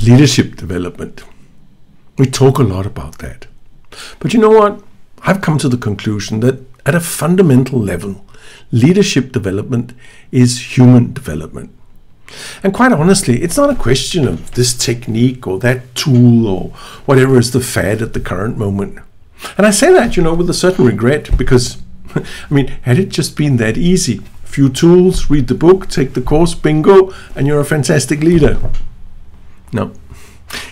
leadership development. We talk a lot about that. But you know what? I've come to the conclusion that at a fundamental level, leadership development is human development. And quite honestly, it's not a question of this technique or that tool or whatever is the fad at the current moment. And I say that, with a certain regret, because, had it just been that easy, few tools, read the book, take the course, bingo, and you're a fantastic leader. No,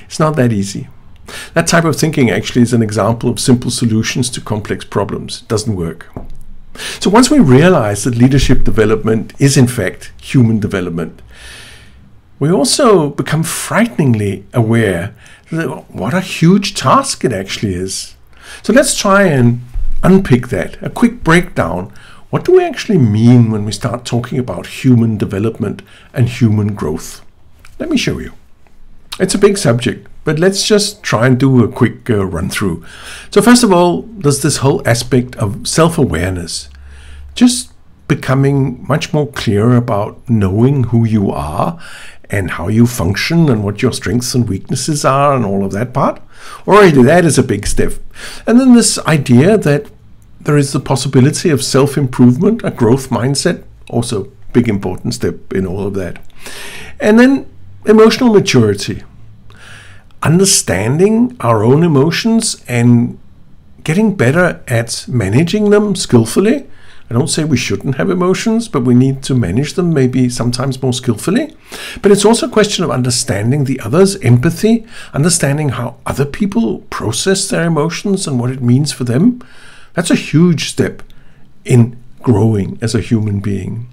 it's not that easy. That type of thinking actually is an example of simple solutions to complex problems. It doesn't work. So once we realize that leadership development is in fact human development, we also become frighteningly aware that what a huge task it actually is. So let's try and unpick that. A quick breakdown. What do we actually mean when we start talking about human development and human growth? Let me show you. It's a big subject, but let's just try and do a quick run through. So first of all, there's this whole aspect of self-awareness. Just becoming much more clear about knowing who you are and how you function and what your strengths and weaknesses are and all of that part. Already that is a big step. And then this idea that there is the possibility of self-improvement, a growth mindset, also big important step in all of that. And then emotional maturity, understanding our own emotions and getting better at managing them skillfully. I don't say we shouldn't have emotions, but we need to manage them maybe sometimes more skillfully. But it's also a question of understanding the others, empathy, understanding how other people process their emotions and what it means for them. That's a huge step in growing as a human being.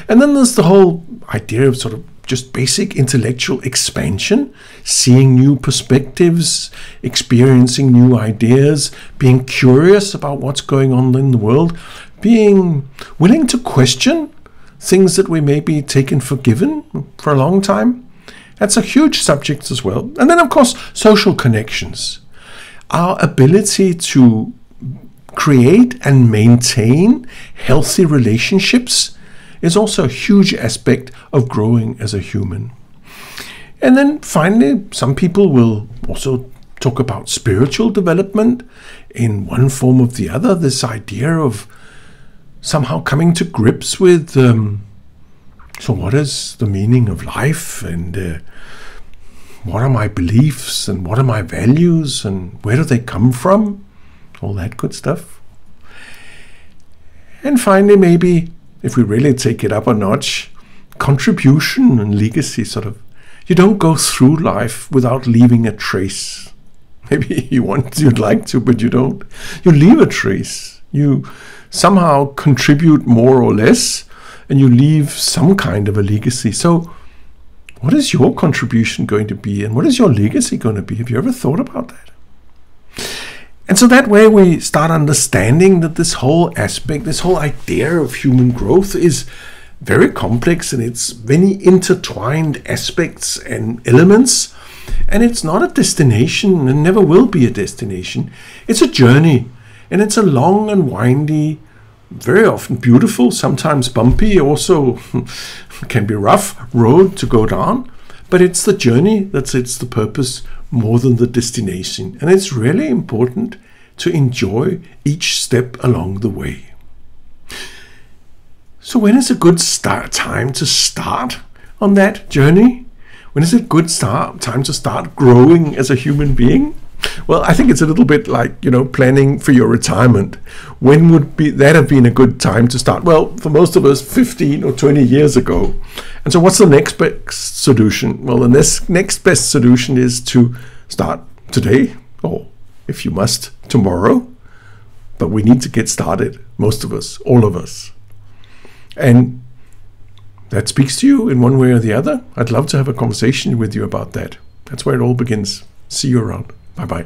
And then there's the whole idea of sort of just basic intellectual expansion, seeing new perspectives, experiencing new ideas, being curious about what's going on in the world, being willing to question things that we maybe taken for given for a long time. That's a huge subject as well. And then, of course, social connections. Our ability to create and maintain healthy relationships is also a huge aspect of growing as a human. And then finally, some people will also talk about spiritual development in one form or the other, this idea of somehow coming to grips with, so what is the meaning of life, and what are my beliefs, and what are my values, and where do they come from? All that good stuff. And finally, maybe, if we really take it up a notch, contribution and legacy, sort of. You don't go through life without leaving a trace. Maybe you'd like to, but you don't. You leave a trace. You somehow contribute more or less, and you leave some kind of a legacy. So what is your contribution going to be, and what is your legacy going to be? Have you ever thought about that? And so that way we start understanding that this whole aspect, this whole idea of human growth is very complex, and it's many intertwined aspects and elements, and it's not a destination and never will be a destination. It's a journey, and it's a long and windy, very often beautiful, sometimes bumpy, also can be rough road to go down, but it's the journey that's the purpose more than the destination. And it's really important to enjoy each step along the way. So when is a good time to start on that journey? When is it a good time to start growing as a human being? Well, I think it's a little bit like, planning for your retirement. When would that have been a good time to start? Well, for most of us, 15 or 20 years ago. And so what's the next best solution? Well, the next best solution is to start today, or if you must, tomorrow. But we need to get started, most of us, all of us. And that speaks to you in one way or the other. I'd love to have a conversation with you about that. That's where it all begins. See you around. Bye-bye.